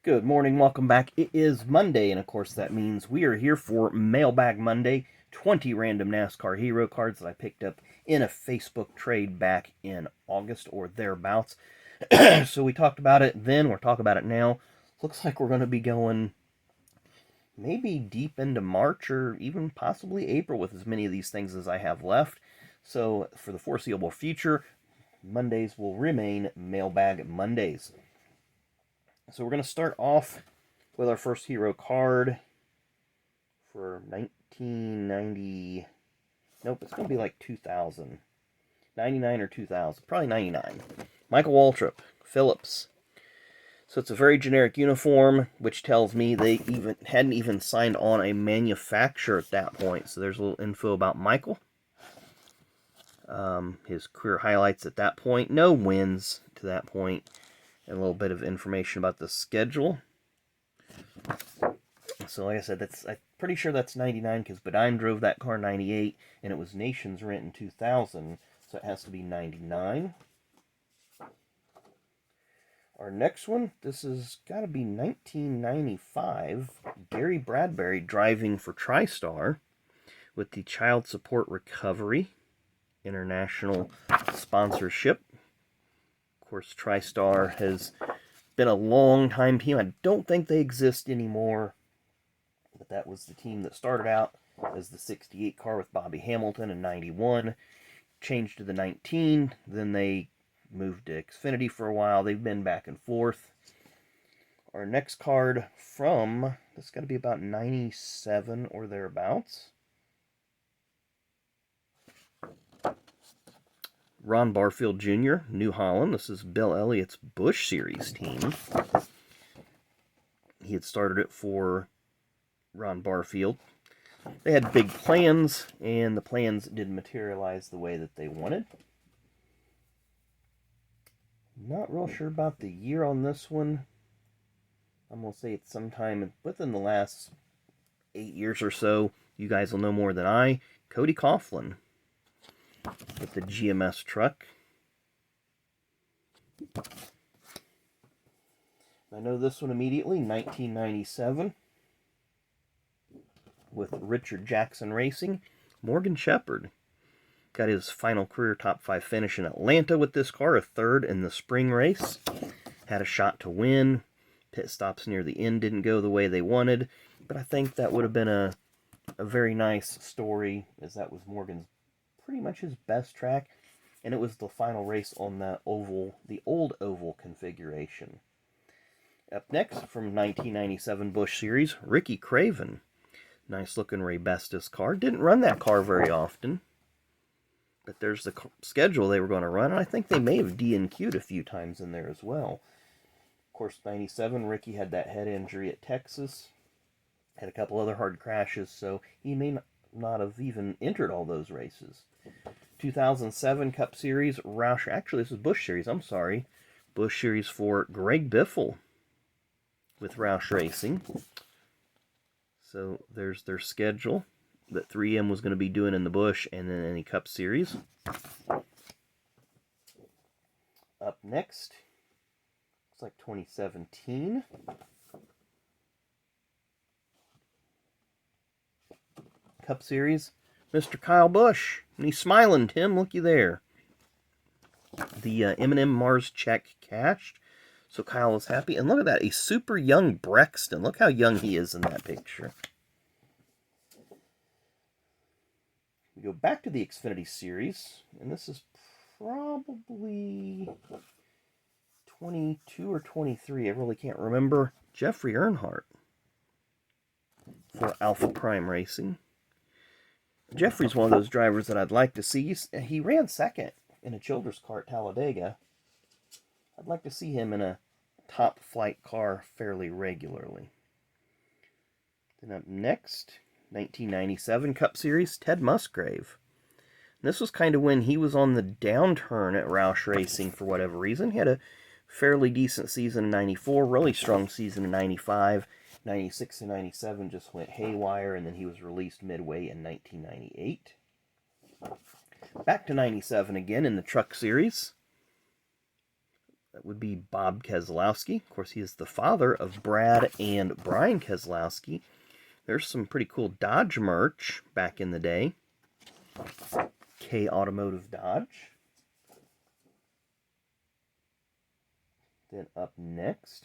Good morning, welcome back. It is Monday, and of course that means we are here for Mailbag Monday. 20 random NASCAR hero cards that I picked up in a Facebook trade back in August or thereabouts. So we talked about it then, we're talking about it now. Looks like we're going to be going maybe deep into March or even possibly April with as many of these things as I have left. So for the foreseeable future, Mondays will remain Mailbag Mondays. So we're going to start off with our first hero card for 1990. Nope, it's going to be like 2000. 99 or 2000. Probably 99. Michael Waltrip, Phillips. So it's a very generic uniform, which tells me they hadn't even signed on a manufacturer at that point. So there's a little info about Michael. His career highlights at that point. No wins to that point. And a little bit of information about the schedule. So like I said, I'm pretty sure that's 99 because Badine drove that car 98 and it was Nation's Rent in 2000, so it has to be 99. Our next one, this has got to be 1995. Gary Bradbury driving for TriStar with the Child Support Recovery International sponsorship. Of course, TriStar has been a long time team. I don't think they exist anymore. But that was the team that started out as the 68 car with Bobby Hamilton in 91, changed to the 19, then they moved to Xfinity for a while. They've been back and forth. Our next card from, this has got to be about 97 or thereabouts. Ron Barfield Jr., New Holland. This is Bill Elliott's Busch Series team. He had started it for Ron Barfield. They had big plans, and the plans didn't materialize the way that they wanted. Not real sure about the year on this one. I'm going to say it's sometime within the last 8 years or so. You guys will know more than I. Cody Coughlin with the GMS truck. I know this one immediately, 1997. With Richard Jackson Racing. Morgan Shepherd got his final career top 5 finish in Atlanta with this car, a third in the spring race. Had a shot to win. Pit stops near the end didn't go the way they wanted, but I think that would have been a very nice story, as that was Morgan's pretty much his best track, and it was the final race on the oval, the old oval configuration. Up next, from 1997 Busch Series, Ricky Craven. Nice looking Ray Bestis car. Didn't run that car very often. But there's the schedule they were going to run. And I think they may have DNQ'd a few times in there as well. Of course, 97, Ricky had that head injury at Texas. Had a couple other hard crashes, so he may not have even entered all those races. 2007 Cup Series, Roush. Actually, this is Busch Series, I'm sorry. Busch Series for Greg Biffle with Roush Racing. So there's their schedule that 3M was going to be doing in the Busch and then any Cup Series. Up next, looks like 2017. Cup Series, Mr. Kyle Busch. And he's smiling, Tim. Looky there. The M&M Mars check cashed. So Kyle was happy. And look at that, a super young Brexton. Look how young he is in that picture. We go back to the Xfinity Series. And this is probably 22 or 23. I really can't remember. Jeffrey Earnhardt for Alpha Prime Racing. Jeffrey's one of those drivers that I'd like to see. He ran second in a Childress car at Talladega. I'd like to see him in a top flight car fairly regularly. Then up next, 1997 Cup Series, Ted Musgrave. And this was kind of when he was on the downturn at Roush Racing for whatever reason. He had a fairly decent season in 94, really strong season in 95. 96 and 97 just went haywire, and then he was released midway in 1998. Back to 97 again in the Truck Series. That would be Bob Keselowski. Of course, he is the father of Brad and Brian Keselowski. There's some pretty cool Dodge merch back in the day. K Automotive Dodge. Then up next,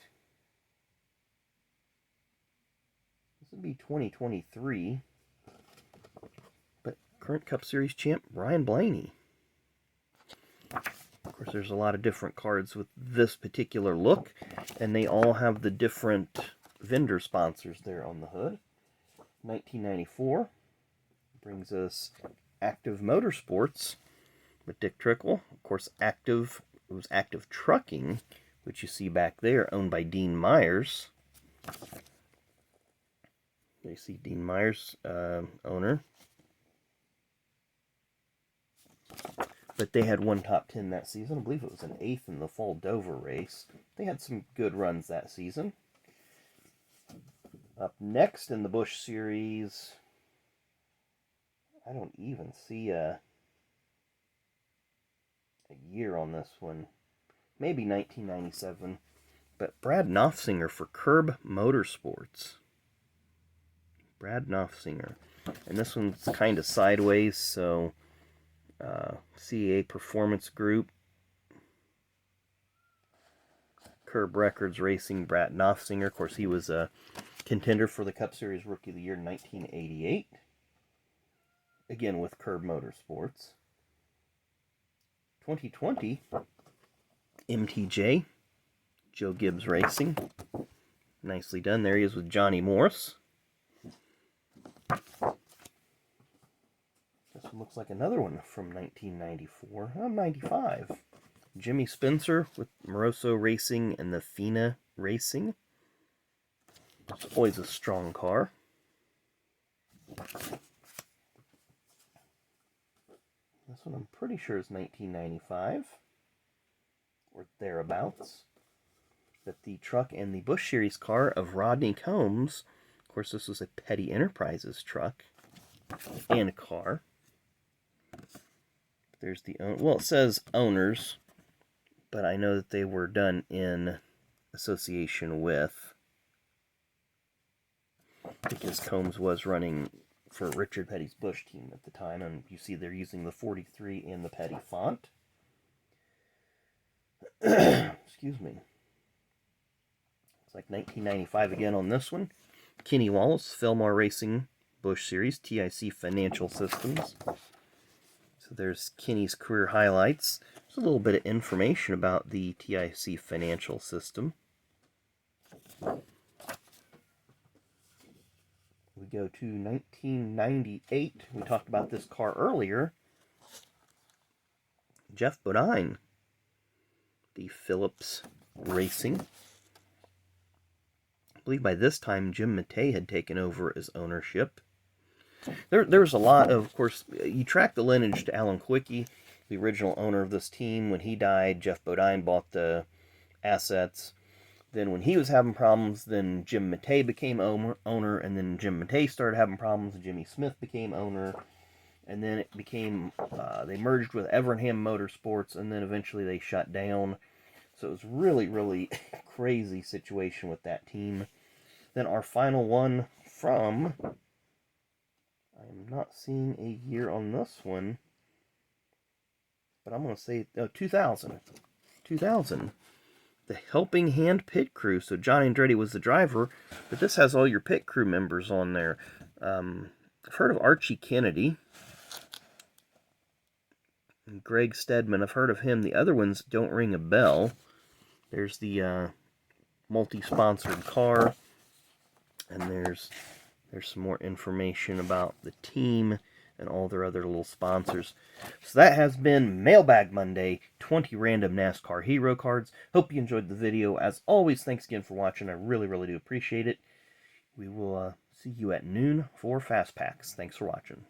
this would be 2023, but current Cup Series champ Ryan Blaney. Of course, there's a lot of different cards with this particular look, and they all have the different vendor sponsors there on the hood. 1994 brings us Active Motorsports with Dick Trickle. Of course, it was Active Trucking, which you see back there, owned by Dean Myers. You see Dean Myers, owner. But they had one top 10 that season. I believe it was an 8th in the Fall Dover race. They had some good runs that season. Up next in the Busch Series, I don't even see a year on this one. Maybe 1997. But Brad Knopfsinger for Curb Motorsports. Brad Knopfsinger. And this one's kind of sideways, so CA Performance Group. Curb Records Racing, Brad Knopfsinger. Of course, he was a contender for the Cup Series Rookie of the Year in 1988. Again, with Curb Motorsports. 2020, MTJ, Joe Gibbs Racing. Nicely done. There he is with Johnny Morris. This one looks like another one from 1994. 95. Jimmy Spencer with Moroso Racing and the Fina Racing. It's always a strong car. This one I'm pretty sure is 1995. Or thereabouts. But the truck and the Busch Series car of Rodney Combs. Of course, this was a Petty Enterprises truck and car. There's the, well, it says owners, but I know that they were done in association with, because Combs was running for Richard Petty's Busch team at the time, and you see they're using the 43 in the Petty font. Excuse me. It's like 1995 again on this one. Kenny Wallace, Fillmore Racing, Busch Series, TIC Financial Systems. So there's Kenny's career highlights. There's a little bit of information about the TIC Financial System. We go to 1998. We talked about this car earlier. Jeff Bodine, the Phillips Racing. I believe by this time Jim Matei had taken over as ownership. There's a lot of course, you track the lineage to Alan Quickie, the original owner of this team. When he died, Jeff Bodine bought the assets. Then when he was having problems, then Jim Matei became owner, and then Jim Matei started having problems, Jimmy Smith became owner, and then it became, they merged with Evernham Motorsports, and then eventually they shut down. So it was really, really crazy situation with that team. Then our final one from, I'm not seeing a year on this one, but I'm going to say 2000. 2000. The Helping Hand Pit Crew. So Johnny Andretti was the driver, but this has all your pit crew members on there. I've heard of Archie Kennedy. And Greg Stedman, I've heard of him. The other ones don't ring a bell. There's the multi-sponsored car. And there's some more information about the team and all their other little sponsors. So that has been Mailbag Monday, 20 random NASCAR hero cards. Hope you enjoyed the video. As always, thanks again for watching. I really, really do appreciate it. We will see you at noon for Fast Packs. Thanks for watching.